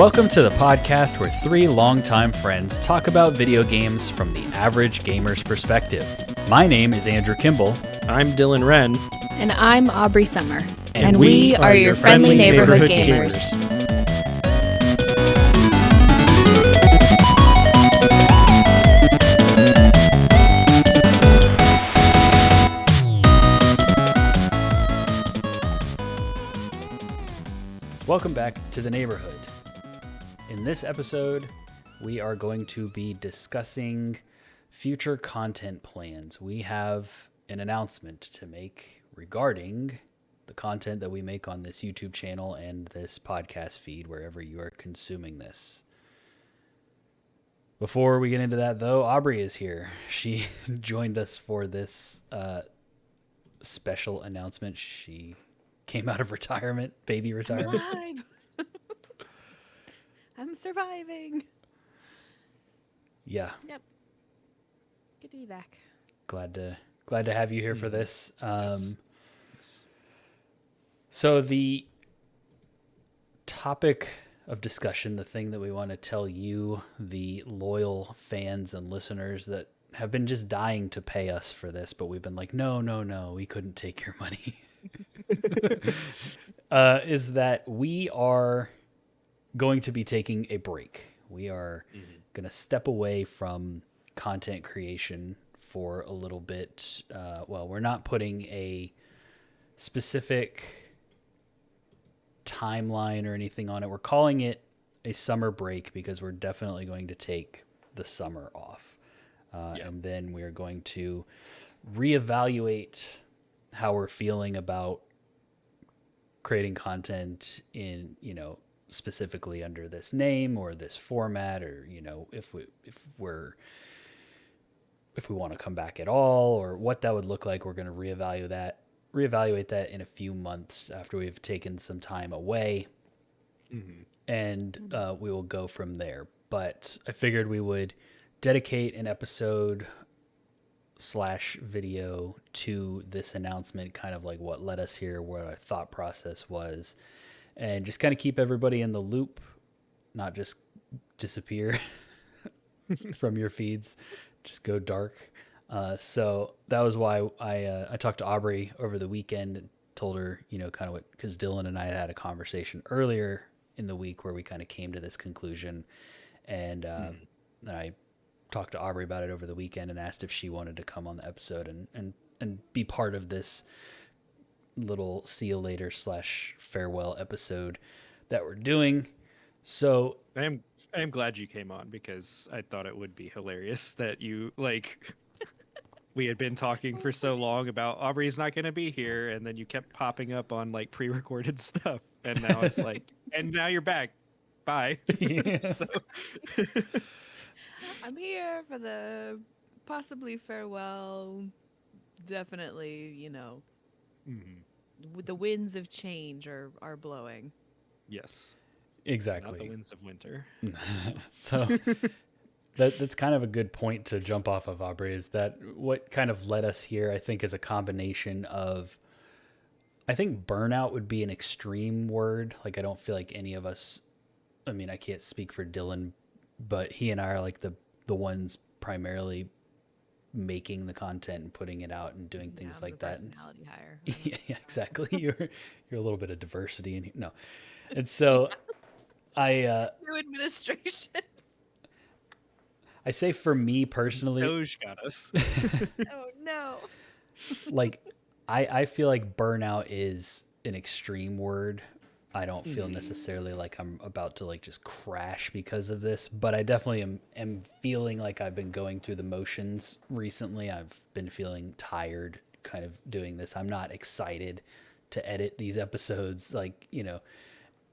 Welcome to the podcast where three longtime friends talk about video games from the average gamer's perspective. My name is Andrew Kimball. I'm Dylan Wren. And I'm Aubrey Summer. And we are your friendly neighborhood gamers. Welcome back to the neighborhood. In this episode, we are going to be discussing future content plans. We have an announcement to make regarding the content that we make on this YouTube channel and this podcast feed, wherever you are consuming this. Before we get into that, though, Aubrey is here. She joined us for this special announcement. She came out of retirement, baby retirement. I'm alive. I'm surviving. Yeah. Yep. Good to be back. Glad to have you here for this. Yes. So the topic of discussion, the thing that we want to tell you, the loyal fans and listeners that have been just dying to pay us for this, but we've been like, no, we couldn't take your money. Is that we are going to be taking a break. We are going to step away from content creation for a little bit. We're not putting a specific timeline or anything on it. We're calling it a summer break because we're definitely going to take the summer off. And then we're going to reevaluate how we're feeling about creating content in, specifically under this name or this format, or, if we want to come back at all, or what that would look like. We're going to reevaluate that in a few months after we've taken some time away, and we will go from there. But I figured we would dedicate an episode / video to this announcement, kind of like what led us here, what our thought process was, and just kind of keep everybody in the loop, not just disappear from your feeds, just go dark. So that was why I talked to Aubrey over the weekend and told her, kind of because Dylan and I had a conversation earlier in the week where we kind of came to this conclusion, and I talked to Aubrey about it over the weekend and asked if she wanted to come on the episode and be part of this little see you later / farewell episode that we're doing. So I am glad you came on, because I thought it would be hilarious that you we had been talking for so long about Aubrey's not going to be here, and then you kept popping up on pre-recorded stuff, and now it's and now you're back. Bye. Yeah. I'm here for the possibly farewell. Definitely, the winds of change are blowing. Yes. Exactly. Not the winds of winter. So that's kind of a good point to jump off of, Aubrey, is that what kind of led us here, I think, is a combination of, I think burnout would be an extreme word. I don't feel like any of us, I can't speak for Dylan, but he and I are the ones primarily making the content and putting it out and doing things like that. Personality hire. Yeah, exactly. You're a little bit of diversity in here. No. And so New administration. I say for me personally, Doge got us. Oh no. I feel like burnout is an extreme word. I don't feel necessarily like I'm about to just crash because of this, but I definitely am feeling like I've been going through the motions recently. I've been feeling tired kind of doing this. I'm not excited to edit these episodes,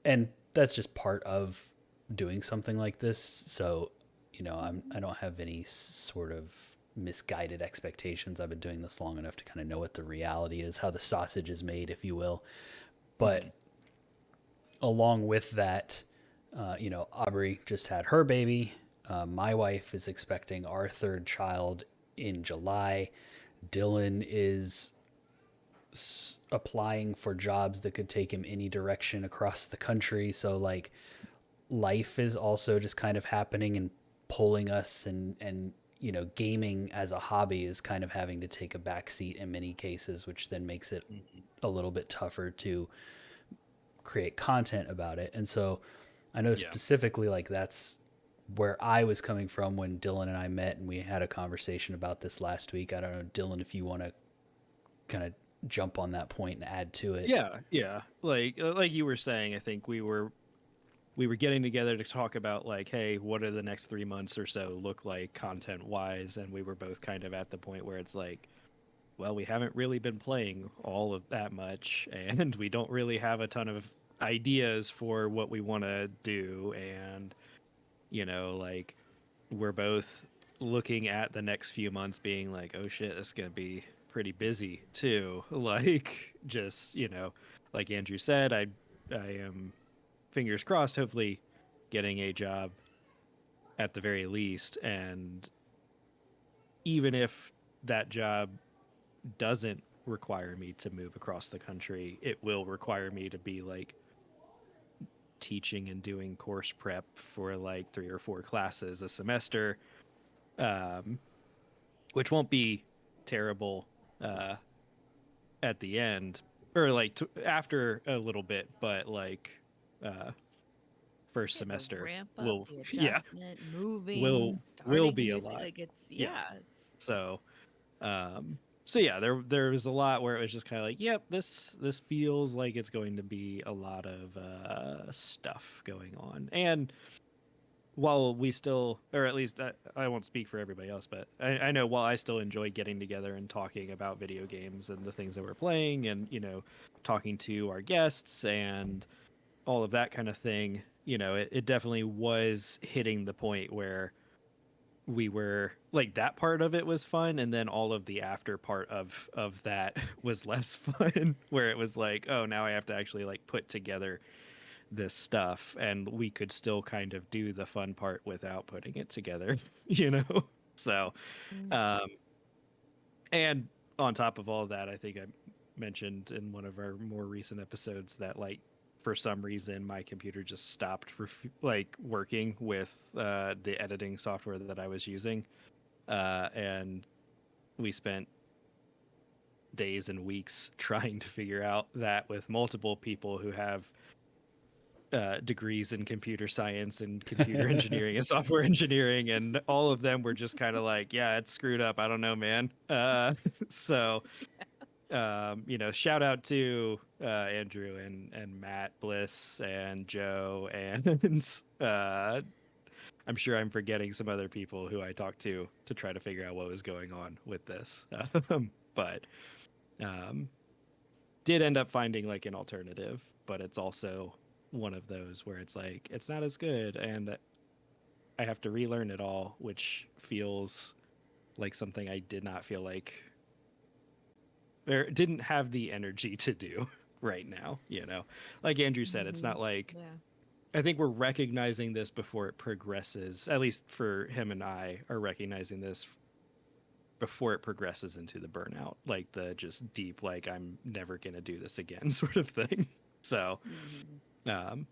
and that's just part of doing something like this. So, I don't have any sort of misguided expectations. I've been doing this long enough to kind of know what the reality is, how the sausage is made, if you will. But along with that, Aubrey just had her baby. My wife is expecting our third child in July. Dylan is applying for jobs that could take him any direction across the country. So life is also just kind of happening and pulling us, and you know, gaming as a hobby is kind of having to take a back seat in many cases, which then makes it a little bit tougher to create content about it. And so I know specifically, like, that's where I was coming from when Dylan and I met and we had a conversation about this last week. I don't know, Dylan, if you want to kind of jump on that point and add to it. Yeah. Like you were saying, I think we were getting together to talk about, like, hey, what are the next 3 months or so look like content wise, and we were both kind of at the point where it's like, well, we haven't really been playing all of that much, and we don't really have a ton of ideas for what we want to do, and you know, like, we're both looking at the next few months being like, oh shit, this is gonna be pretty busy too. Like, just, you know, like Andrew said, I am, fingers crossed, hopefully getting a job at the very least, and even if that job doesn't require me to move across the country, it will require me to be like teaching and doing course prep for like 3 or 4 classes a semester, which won't be terrible at the end, or like after a little bit, but like first semester ramp up, will the adjustment, moving, will starting be a new, lot. like it's So so yeah, there was a lot where it was just kind of like, yep, this feels like it's going to be a lot of stuff going on. And while we still, or at least I won't speak for everybody else, but I know while I still enjoy getting together and talking about video games and the things that we're playing, and, you know, talking to our guests and all of that kind of thing, you know, it definitely was hitting the point where we were like, that part of it was fun, and then all of the after part of that was less fun, where it was like, oh, now I have to actually like put together this stuff, and we could still kind of do the fun part without putting it together, you know. So and on top of all that, I think I mentioned in one of our more recent episodes that, like, for some reason my computer just stopped like working with the editing software that I was using, and we spent days and weeks trying to figure out that with multiple people who have degrees in computer science and computer engineering and software engineering, and all of them were just kind of like, yeah, it's screwed up, I don't know, man. So you know, shout out to Andrew and Matt Bliss and Joe, and I'm sure I'm forgetting some other people who I talked to try to figure out what was going on with this. But did end up finding like an alternative, but it's also one of those where it's like, it's not as good, and I have to relearn it all, which feels like something I did not feel like, or didn't have the energy to do right now, you know. Like Andrew said, it's not like, I think we're recognizing this before it progresses, at least for him and I are recognizing this before it progresses into the burnout, like the just deep, like, I'm never gonna do this again sort of thing. So and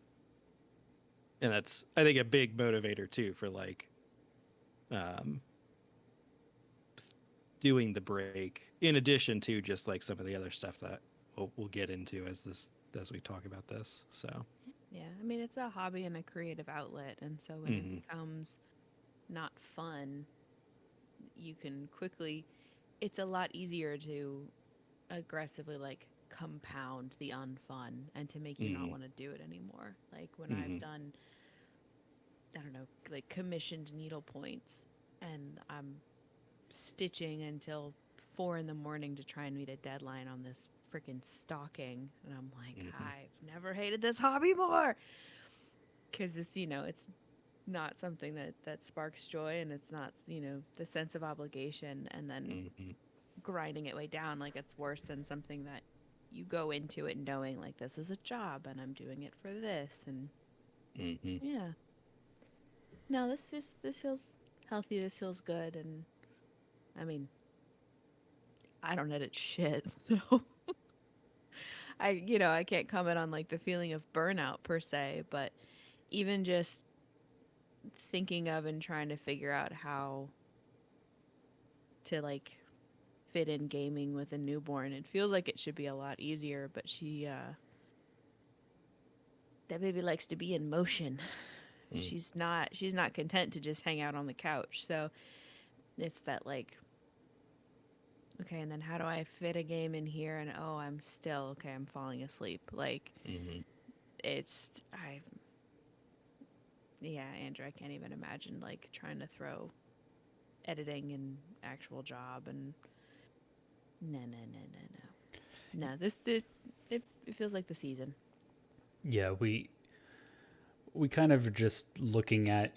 that's, I think, a big motivator too for like doing the break, in addition to just like some of the other stuff that we'll get into as we talk about this. So yeah, I mean, it's a hobby and a creative outlet, and so when it becomes not fun, you can quickly, it's a lot easier to aggressively like compound the unfun and to make you not want to do it anymore. Like when I've done, I don't know, like commissioned needle points, and I'm stitching until 4 in the morning to try and meet a deadline on this freaking stocking, and I'm like, I've never hated this hobby more, because it's, you know, it's not something that sparks joy, and it's not, you know, the sense of obligation, and then grinding it way down, like it's worse than something that you go into it knowing like this is a job and I'm doing it for this, and yeah, no, this feels healthy, this feels good. And I mean, I don't edit shit, so I, you know, I can't comment on like the feeling of burnout per se, but even just thinking of and trying to figure out how to like fit in gaming with a newborn, it feels like it should be a lot easier, but that baby likes to be in motion. She's not content to just hang out on the couch. So it's that like, okay, and then how do I fit a game in here? And oh, I'm falling asleep. Like it's I yeah, Andrew, I can't even imagine like trying to throw editing and actual job and no. This it feels like the season. Yeah, we kind of just looking at,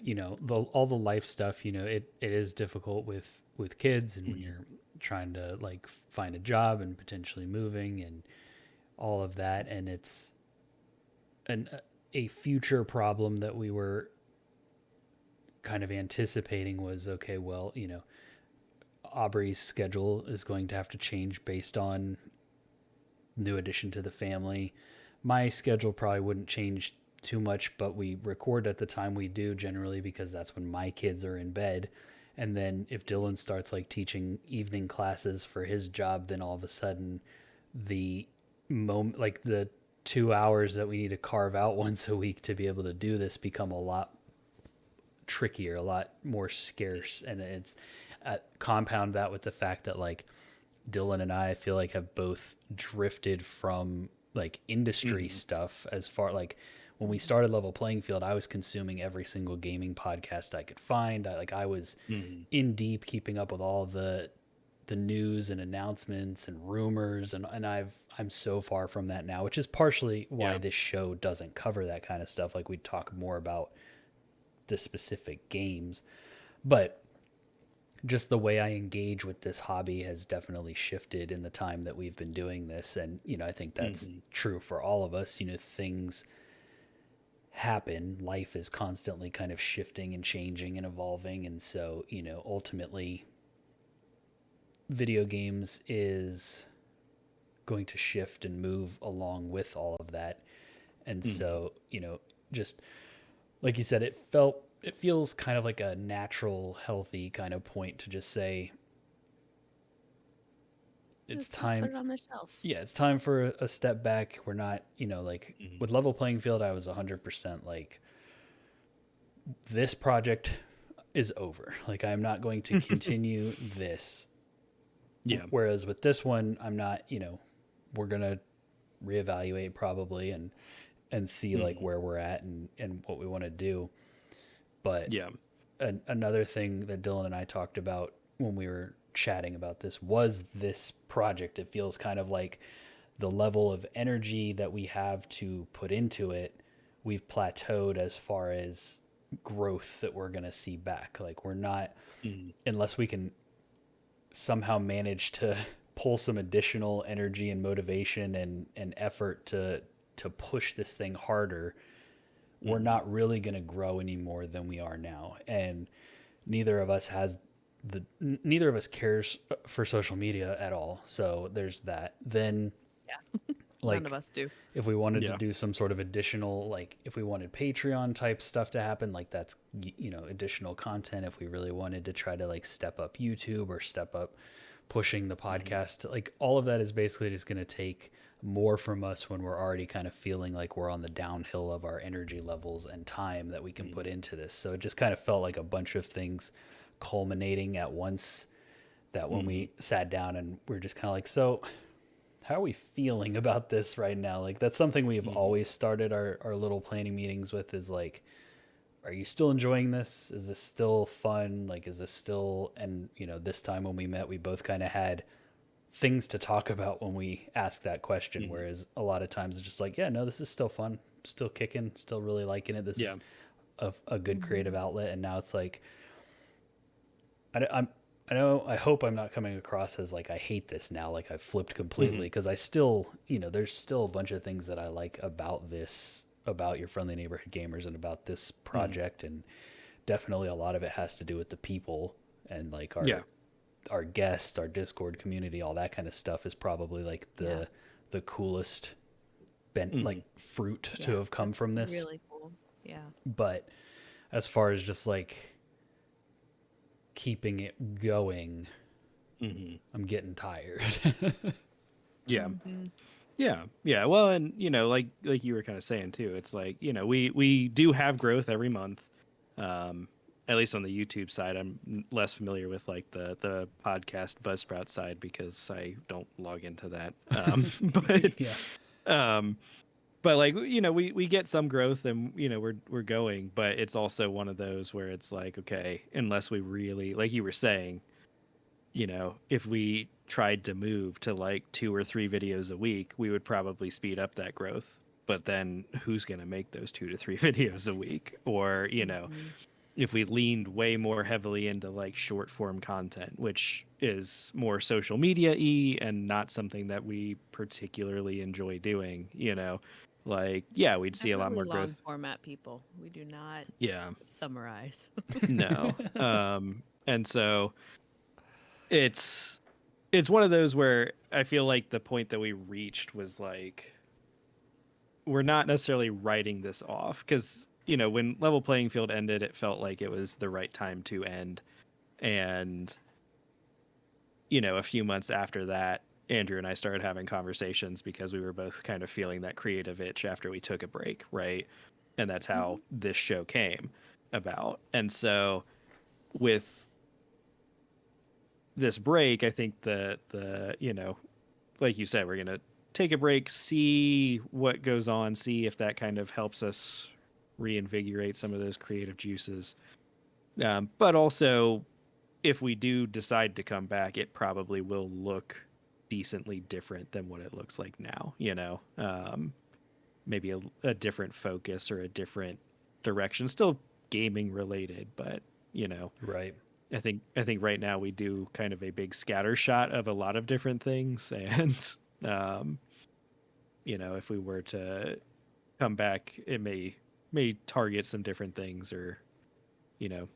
all the life stuff, it is difficult with kids, and when you're trying to like find a job and potentially moving and all of that, and it's a future problem that we were kind of anticipating was, okay, well, Aubrey's schedule is going to have to change based on new addition to the family. My schedule probably wouldn't change too much, but we record at the time we do generally because that's when my kids are in bed. And then if Dylan starts like teaching evening classes for his job, then all of a sudden the moment, like the 2 hours that we need to carve out once a week to be able to do this become a lot trickier, a lot more scarce. And it's compound that with the fact that like Dylan and I feel like have both drifted from like industry stuff. As far like when we started Level Playing Field, I was consuming every single gaming podcast I could find. I was in deep keeping up with all the news and announcements and rumors, and I'm so far from that now, which is partially why this show doesn't cover that kind of stuff. Like we talk more about the specific games, but just the way I engage with this hobby has definitely shifted in the time that we've been doing this. And, I think that's true for all of us. Things happen. Life is constantly kind of shifting and changing and evolving. And so, ultimately, video games is going to shift and move along with all of that. And so, just like you said, it feels kind of like a natural, healthy kind of point to just say, it's time. Just put it on the shelf. Yeah, it's time for a step back. We're not, with Level Playing Field, I was 100% like, this project is over. Like, I'm not going to continue this. Yeah. Whereas with this one, I'm not, we're going to reevaluate probably and see like where we're at and what we want to do. But another thing that Dylan and I talked about when we were chatting about this was this project. It feels kind of like the level of energy that we have to put into it, we've plateaued as far as growth that we're going to see back. Like we're not, unless we can somehow manage to pull some additional energy and motivation and effort to push this thing harder, we're not really going to grow any more than we are now. And neither of us cares for social media at all. So there's that. Then like, none of us do. If we wanted to do some sort of additional, like if we wanted Patreon type stuff to happen, like that's, additional content. If we really wanted to try to like step up YouTube or step up pushing the podcast, like all of that is basically just going to take more from us when we're already kind of feeling like we're on the downhill of our energy levels and time that we can put into this. So it just kind of felt like a bunch of things culminating at once, that when we sat down and we're just kind of like, so how are we feeling about this right now? Like that's something we've always started our little planning meetings with, is like, are you still enjoying this? Is this still fun? Like, is this still, and this time when we met, we both kind of had things to talk about when we asked that question. Whereas a lot of times it's just like, yeah, no, this is still fun, still kicking, still really liking it. This is a good creative outlet. And now it's like, I hope I'm not coming across as like I hate this now, like I've flipped completely, because I still, there's still a bunch of things that I like about this, about Your Friendly Neighborhood Gamers, and about this project, and definitely a lot of it has to do with the people and like our guests, our Discord community, all that kind of stuff is probably like the coolest like fruit to have come from this. Really cool. Yeah. But as far as just like keeping it going, I'm getting tired. Yeah. Mm-hmm. Yeah. Well, and like you were kind of saying too, it's like, we do have growth every month. At least on the YouTube side. I'm less familiar with like the podcast Buzzsprout side because I don't log into that. But Yeah. um but like, we get some growth, and we're going, but it's also one of those where it's like, okay, unless we really, like you were saying, if we tried to move to like 2 or 3 videos a week, we would probably speed up that growth. But then who's going to make those 2 to 3 videos a week? Or, Mm-hmm. if we leaned way more heavily into like short form content, which is more social media y and not something that we particularly enjoy doing, like, yeah, we'd see a lot Definitely more long growth. format people. We do not Yeah, summarize. no. And so it's one of those where I feel like the point that we reached was like, we're not necessarily writing this off, because when Level Playing Field ended, it felt like it was the right time to end. And a few months after that, Andrew and I started having conversations because we were both kind of feeling that creative itch after we took a break, right? And that's how this show came about. And so with this break, I think the like you said, we're gonna take a break, see what goes on, see if that kind of helps us reinvigorate some of those creative juices. But also, if we do decide to come back, it probably will look decently different than what it looks like now. Maybe a different focus or a different direction, still gaming related, but Right. I think right now we do kind of a big scatter shot of a lot of different things, and um, if we were to come back, it may target some different things, or you know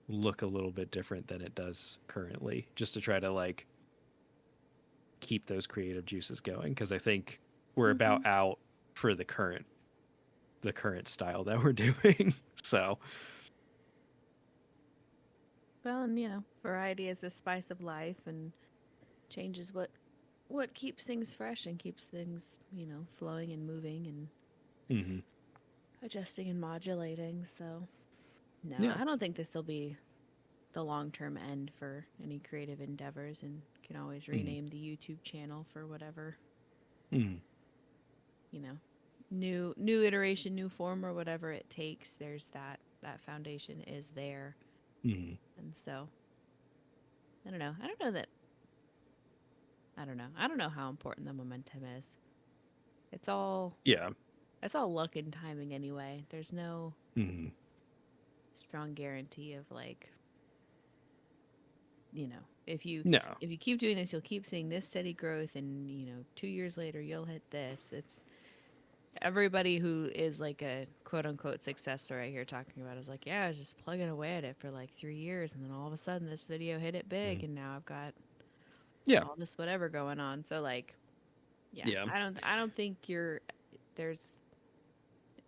look a little bit different than it does currently, just to try to like keep those creative juices going, because I think we're Mm-hmm. about out for the current style that we're doing. So Well, and variety is the spice of life, and change is what keeps things fresh and keeps things flowing and moving and mhm. adjusting and modulating. So no, Yeah. I don't think this will be the long-term end for any creative endeavors, and can always Mhm. rename the YouTube channel for whatever Mhm. you know new iteration, new form, or whatever it takes. There's that foundation is there. Mhm. And so I don't know how important the momentum is. It's all Yeah. it's all luck and timing anyway. There's no Mhm. strong guarantee of like, if you No. keep doing this, you'll keep seeing this steady growth, and 2 years later you'll hit this. It's everybody who is like a quote unquote success story I hear talking about is like, yeah, I was just plugging away at it for like 3 years, and then all of a sudden this video hit it big, Mhm. and now I've got Yeah. all this whatever going on. So like, yeah, Yeah. I don't think there's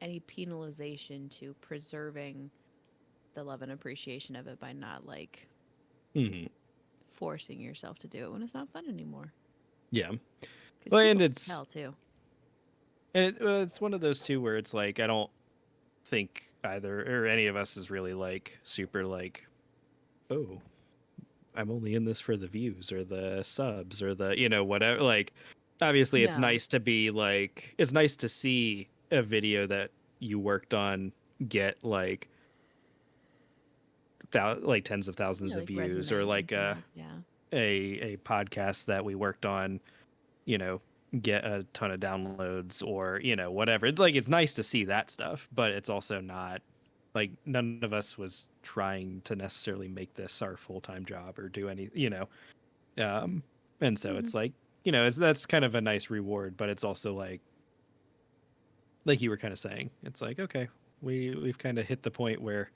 any penalization to preserving the love and appreciation of it by not like Mhm. forcing yourself to do it when it's not fun anymore. Yeah. Because Well, and people can it's tell too. it's one of those too where it's like, I don't think either or any of us is really like super like, oh, I'm only in this for the views or the subs or the whatever. Like, obviously it's No, nice to be like, it's nice to see a video that you worked on get like like tens of thousands yeah, of like views, or resonate and like a connect. Yeah. a podcast that we worked on, you know get a ton of downloads, or whatever. It's like, it's nice to see that stuff, but it's also not like, none of us was trying to necessarily make this our full-time job or do any, um and so Hmm. it's like, that's kind of a nice reward, but it's also like you were kind of saying, it's like, okay, we've kind of hit the point where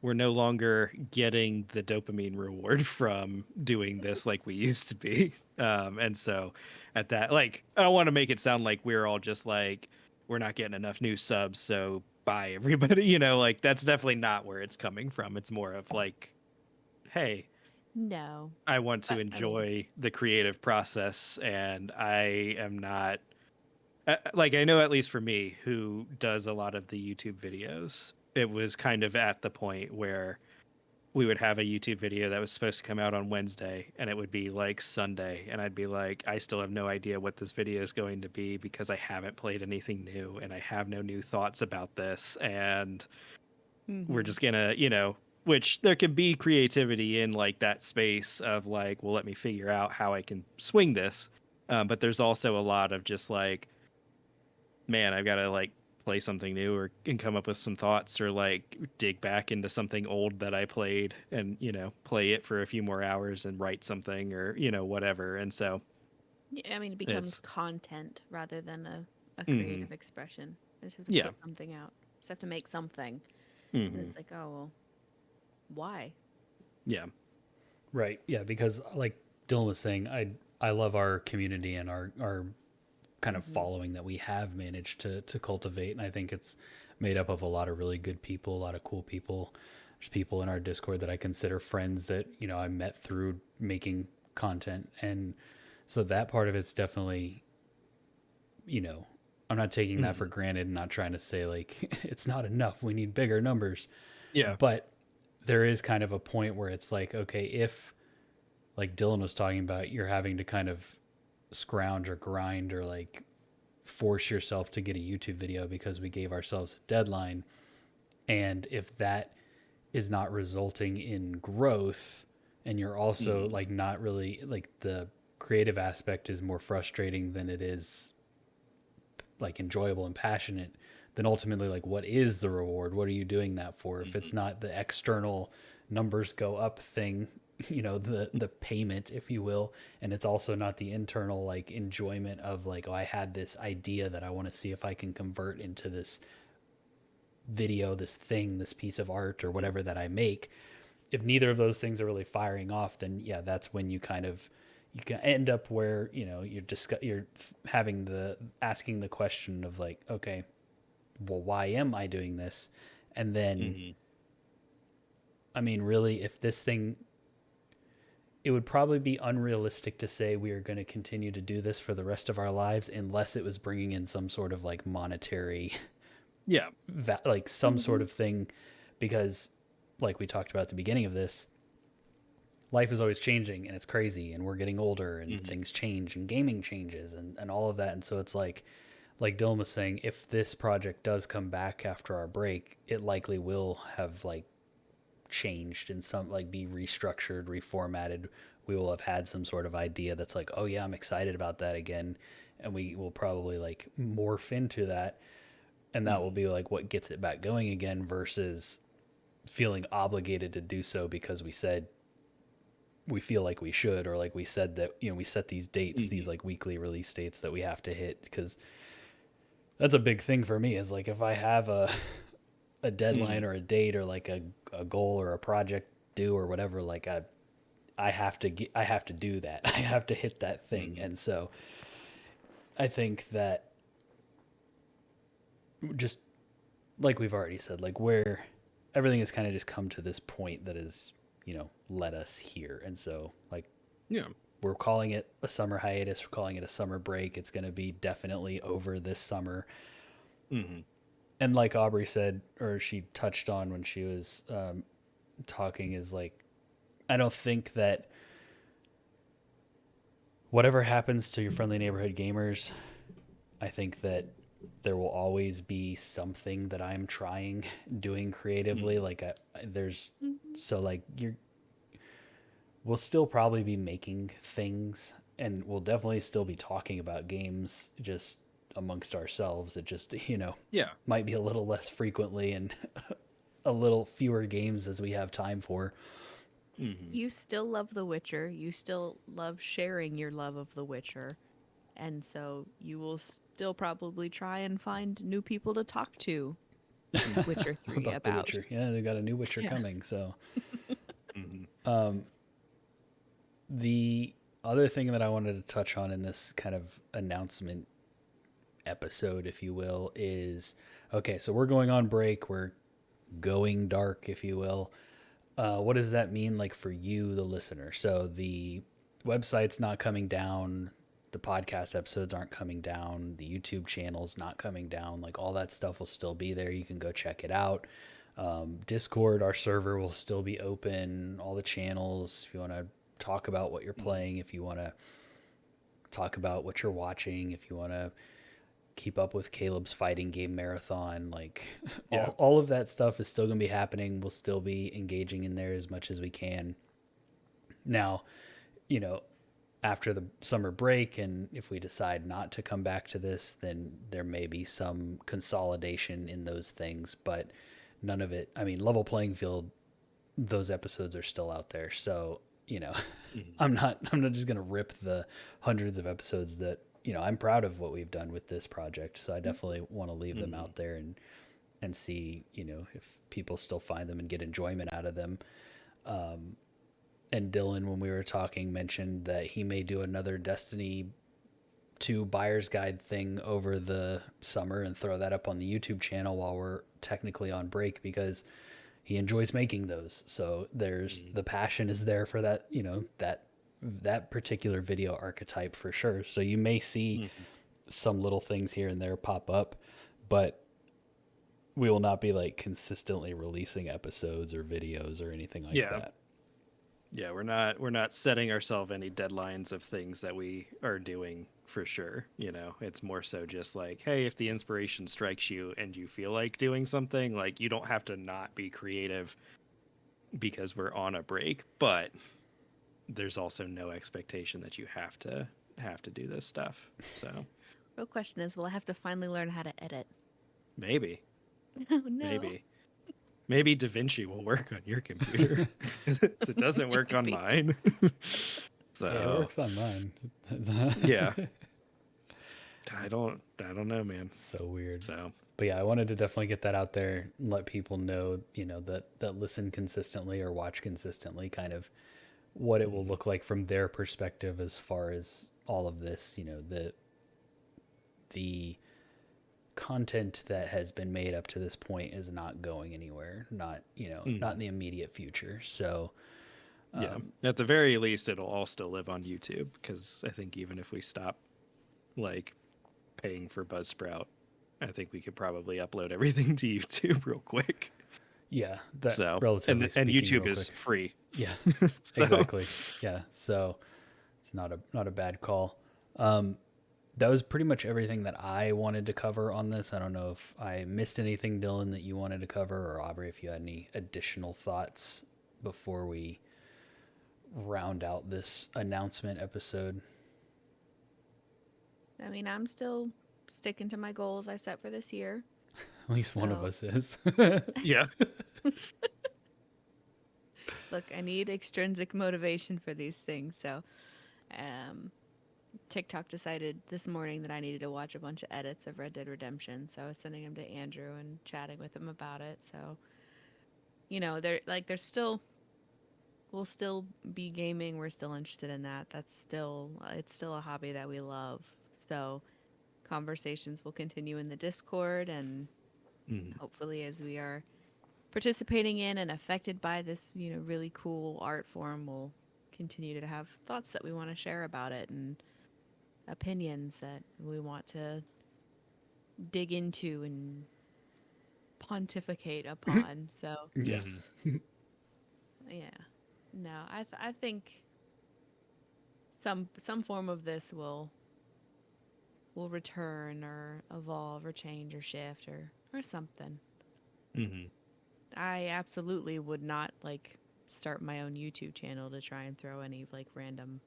we're no longer getting the dopamine reward from doing this like we used to be. And so at that, like, I don't want to make it sound like we're all just like, we're not getting enough new subs, so bye everybody. You know, like that's definitely not where it's coming from. It's more of like, hey, No, I want to but I mean, enjoy the creative process, and I am not like I know at least for me, who does a lot of the YouTube videos, it was kind of at the point where we would have a YouTube video that was supposed to come out on Wednesday and it would be like Sunday, and I'd be like, I still have no idea what this video is going to be because I haven't played anything new and I have no new thoughts about this, and we're just gonna, you know, which there can be creativity in like that space of like, well, let me figure out how I can swing this. But there's also a lot of just like, man, I've got to like play something new or and come up with some thoughts or like dig back into something old that I played and, you know, play it for a few more hours and write something or, you know, whatever. And so yeah, I mean, it becomes it's, content rather than a hmm creative expression. I just have to yeah. put something out. Just have to make something. And Hmm. it's like, oh, well, why? Yeah. Right. Yeah, because like Dylan was saying, I love our community and our kind of Mm-hmm. following that we have managed to cultivate, and I think it's made up of a lot of really good people, a lot of cool people. There's people in our Discord that I consider friends that, you know, I met through making content, and so that part of it's definitely, you know, I'm not taking that Hmm. for granted and not trying to say like it's not enough, we need bigger numbers, Yeah. but there is kind of a point where it's like, okay, if like Dylan was talking about, you're having to kind of scrounge or grind or like force yourself to get a YouTube video because we gave ourselves a deadline. And if that is not resulting in growth, and you're also Hmm. like not really like the creative aspect is more frustrating than it is like enjoyable and passionate, then ultimately like what is the reward? What are you doing that for? If it's Hmm. not the external numbers go up thing, you know, the payment, if you will, and it's also not the internal like enjoyment of like, oh, I had this idea that I want to see if I can convert into this video, this thing, this piece of art or whatever that I make. If neither of those things are really firing off, then yeah, that's when you kind of you can end up where, you know, you're having the asking the question of like, okay, well, why am I doing this? And then, Hmm. I mean, really, if this thing, it would probably be unrealistic to say we are going to continue to do this for the rest of our lives unless it was bringing in some sort of like monetary, Yeah. like some sort Mm-hmm. of thing, because like we talked about at the beginning of this, life is always changing and it's crazy and we're getting older and Hmm. things change and gaming changes and all of that. And so it's like Dylan was saying, if this project does come back after our break, it likely will have like changed and some like be restructured, reformatted. We will have had some sort of idea that's like, oh yeah, I'm excited about that again. And we will probably like morph into that. And that will Hmm. be like what gets it back going again versus feeling obligated to do so because we said we feel like we should, or like we said that, you know, we set these dates, these Hmm. like weekly release dates that we have to hit, because that's a big thing for me is like if I have a deadline Hmm. or a date or like a goal or a project due or whatever, like I have to get, I have to do that. I have to hit that thing. Hmm. And so I think that just like we've already said, like where everything has kind of just come to this point that is, you know, led us here. And so like Yeah. we're calling it a summer hiatus, we're calling it a summer break. It's going to be definitely over this summer. Hmm. And like Aubrey said, or she touched on when she was talking, is like, I don't think that whatever happens to your friendly neighborhood gamers, I think that there will always be something that I'm trying doing creatively. Hmm. Like there's Mm-hmm. so like you're we'll still probably be making things and we'll definitely still be talking about games just amongst ourselves. It just, you know, Yeah. might be a little less frequently and a little fewer games as we have time for. Hmm. You still love The Witcher. You still love sharing your love of The Witcher. And so you will still probably try and find new people to talk to Hmm. Witcher 3 About The about. Witcher. Yeah, they've got a new Witcher Yeah. coming. So Hmm. um, the other thing that I wanted to touch on in this kind of announcement episode, if you will, is okay. So we're going on break. We're going dark, if you will. What does that mean, like for you, the listener? So the website's not coming down. The podcast episodes aren't coming down. The YouTube channel's not coming down. Like all that stuff will still be there. You can go check it out. Discord, our server will still be open. All the channels, if you want to talk about what you're playing, if you want to talk about what you're watching, if you want to keep up with Caleb's fighting game marathon, like all of that stuff is still going to be happening. We'll still be engaging in there as much as we can. Now, you know, after the summer break, and if we decide not to come back to this, then there may be some consolidation in those things, but none of it, I mean, Level Playing Field, those episodes are still out there. So, you know, I'm not just going to rip the hundreds of episodes that, you know, I'm proud of what we've done with this project. So I definitely want to leave them out there and see, you know, if people still find them and get enjoyment out of them. And Dylan, when we were talking, mentioned that he may do another Destiny 2 buyer's guide thing over the summer and throw that up on the YouTube channel while we're technically on break, because he enjoys making those. So there's the passion is there for that, you know, that particular video archetype for sure. So you may see some little things here and there pop up, but we will not be like consistently releasing episodes or videos or anything like that. Yeah, we're not setting ourselves any deadlines of things that we are doing for sure. You know, it's more so just like, hey, if the inspiration strikes you and you feel like doing something, like you don't have to not be creative because we're on a break, but there's also no expectation that you have to do this stuff. So, Real question is, will I have to finally learn how to edit? maybe. Oh no. Maybe DaVinci will work on your computer. It doesn't work on mine. So Yeah, it works on mine. yeah. I don't know, man. It's so weird. So, but yeah, I wanted to definitely get that out there and let people know, you know, that listen consistently or watch consistently, kind of what it will look like from their perspective as far as all of this, you know, the content that has been made up to this point is not going anywhere, not, you know, not in the immediate future. So yeah, at the very least, it'll all still live on YouTube, because I think even if we stop like paying for Buzzsprout, I think we could probably upload everything to YouTube real quick. Yeah, that so relatively and YouTube real is quick. free. Yeah, So, exactly. Yeah, so it's not a bad call. That was pretty much everything that I wanted to cover on this. I don't know if I missed anything, Dylan, that you wanted to cover, or Aubrey, if you had any additional thoughts before we round out this announcement episode. I mean, I'm still sticking to my goals I set for this year. At least one of us is. yeah. Look, I need extrinsic motivation for these things. So, TikTok decided this morning that I needed to watch a bunch of edits of Red Dead Redemption. So I was sending them to Andrew and chatting with him about it. So, you know, we'll still be gaming. We're still interested in that. It's still a hobby that we love. So conversations will continue in the Discord, and hopefully as we are participating in and affected by this, you know, really cool art form, we'll continue to have thoughts that we want to share about it and opinions that we want to dig into and pontificate upon. So Yeah. yeah, no, I think some form of this will return or evolve or change or shift or something. I absolutely would not like start my own YouTube channel to try and throw any like random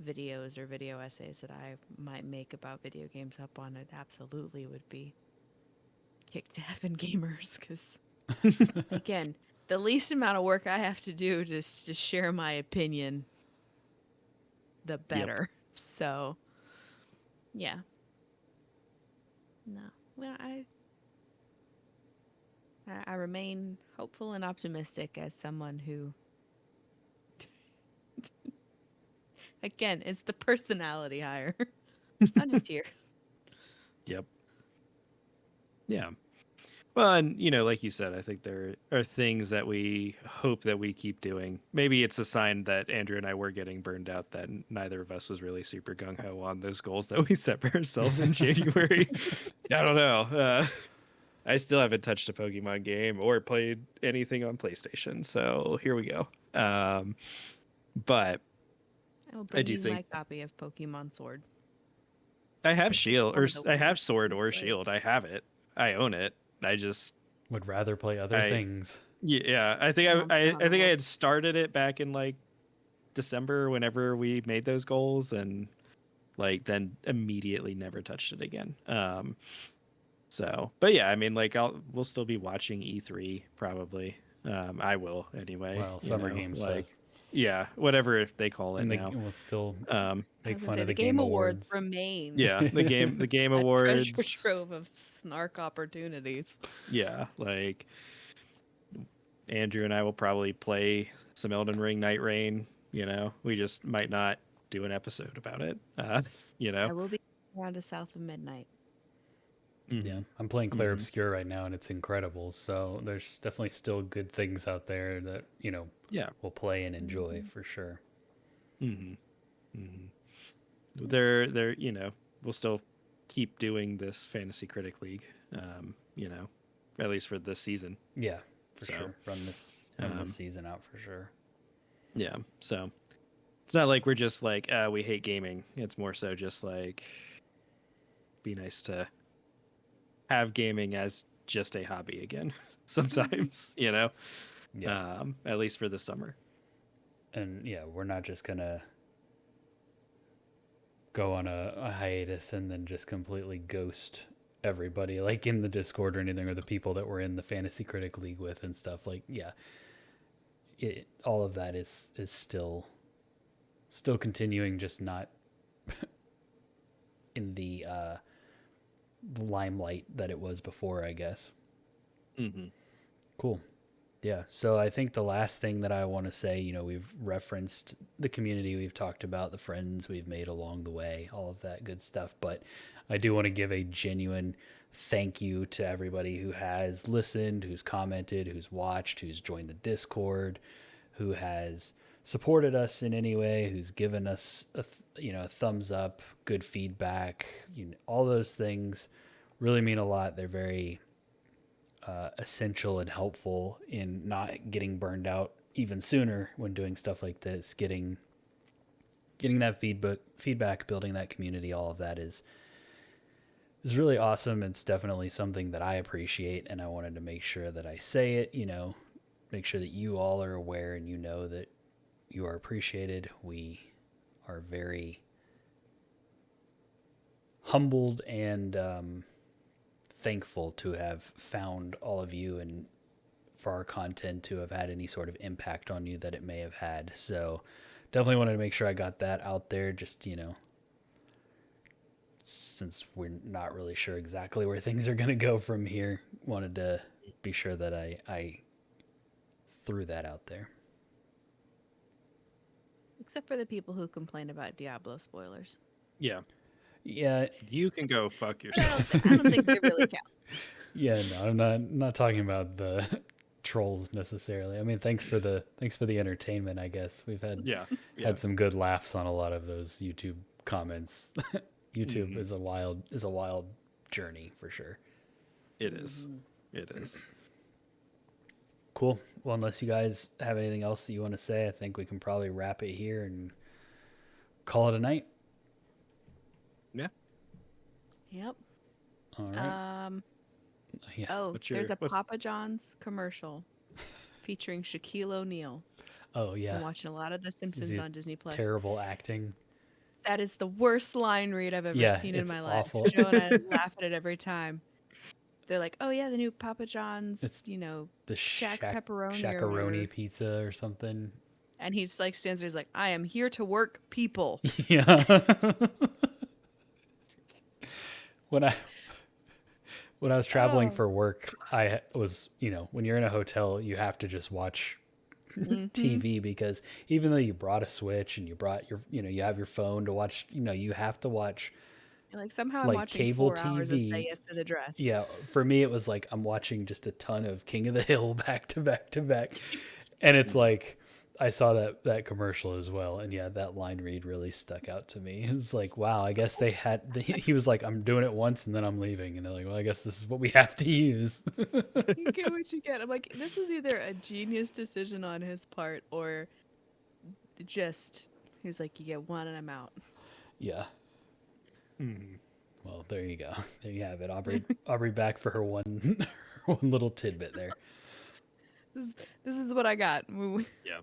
videos or video essays that I might make about video games up on it. Absolutely would be kicked to heaven gamers, because again, the least amount of work I have to do to share my opinion, the better. So yeah, no, well, I remain hopeful and optimistic as someone who, again, is the personality hire. I'm just here. Yep. Yeah. Well, and like you said, I think there are things that we hope that we keep doing. Maybe it's a sign that Andrew and I were getting burned out, that neither of us was really super gung ho on those goals that we set for ourselves in January. I don't know. I still haven't touched a Pokemon game or played anything on PlayStation, so here we go. But I will I bring do you think my copy of Pokemon Sword. I have Shield, or On the I Wii. have Sword or Play. Shield. I have it. I own it. I just Would rather play other I things. Yeah, I think I think I had started it back in like December whenever we made those goals, and like then immediately never touched it again. So, but yeah, I mean, like we'll still be watching E3 probably. I will anyway. Well, Summer Games like Fest. yeah, whatever they call it And now. we'll still Um, I make was gonna fun say of the the Game Awards Awards. remain. yeah, the Game A treasure Awards. trove of snark opportunities. Yeah, like Andrew and I will probably play some Elden Ring Night Rain. We just might not do an episode about it. I will be around to south of midnight. Yeah, I'm playing Clair Obscure right now, and it's incredible. So there's definitely still good things out there that Yeah. we'll play and enjoy for sure. Mm-hmm. They're we'll still keep doing this Fantasy Critic League. At least for this season. Yeah, for So, sure. Run this season out for sure. Yeah, so it's not like we're just like we hate gaming. It's more so just like be nice to have gaming as just a hobby again sometimes. Yeah. At least for the summer. And yeah, we're not just gonna go on a hiatus and then just completely ghost everybody like in the Discord or anything, or the people that we're in the Fantasy Critic League with and stuff. Like, yeah, all of that is still continuing, just not in the limelight that it was before, I guess. Cool. Yeah, so I think the last thing that I want to say, we've referenced the community, we've talked about the friends we've made along the way, all of that good stuff, but I do want to give a genuine thank you to everybody who has listened, who's commented, who's watched, who's joined the Discord, who has supported us in any way, who's given us a thumbs up, good feedback. All those things really mean a lot. They're very essential and helpful in not getting burned out even sooner when doing stuff like this. Getting that feedback, building that community, all of that is really awesome. It's definitely something that I appreciate, and I wanted to make sure that I say it, make sure that you all are aware and that you are appreciated. We are very humbled and thankful to have found all of you and for our content to have had any sort of impact on you that it may have had. So definitely wanted to make sure I got that out there, just, since we're not really sure exactly where things are going to go from here, wanted to be sure that I threw that out there. Except for the people who complain about Diablo spoilers. Yeah. Yeah, you can go fuck yourself. I don't think they really count. Yeah, no, I'm not talking about the trolls necessarily. I mean, thanks for the entertainment, I guess. We've had had some good laughs on a lot of those YouTube comments. YouTube is a wild journey for sure. It is. It is. Cool. Well, unless you guys have anything else that you want to say, I think we can probably wrap it here and call it a night. Yeah. Yep. All right. Yeah. Oh, there's a Papa John's commercial featuring Shaquille O'Neal. Oh yeah. I'm watching a lot of The Simpsons on Disney Plus. Terrible acting. That is the worst line read I've ever seen in my awful. life. Joe and I laugh at it every time. They're like, "Oh yeah, the new Papa John's, the pepperoni pizza or something." And he's like stands there, he's like, "I am here to work people." Yeah. When I was traveling for work, I was, when you're in a hotel, you have to just watch TV, because even though you brought a Switch and you brought your, you have your phone to watch, you have to watch Like somehow I'm like watching cable 4 hours of Say TV. Yes to the Dress. Yeah, for me it was like I'm watching just a ton of King of the Hill back to back to back, and it's like I saw that commercial as well, and yeah, that line read really stuck out to me. It's like, wow, I guess they had. He was like, I'm doing it once and then I'm leaving, and they're like, well, I guess this is what we have to use. You get what you get. I'm like, this is either a genius decision on his part or just he's like, you get one and I'm out. Yeah. Mhm. Well, there you go. There you have it. Aubrey back for her one her one little tidbit there. This is what I got. Yeah.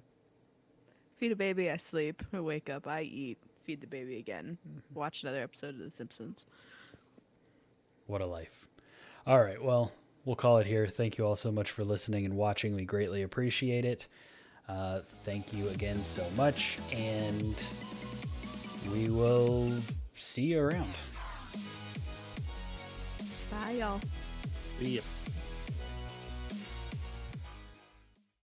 Feed a baby, I sleep. I wake up, I eat. Feed the baby again. Watch another episode of The Simpsons. What a life. All right. Well, we'll call it here. Thank you all so much for listening and watching. We greatly appreciate it. Thank you again so much, and we will see you around. Bye, y'all. Yep.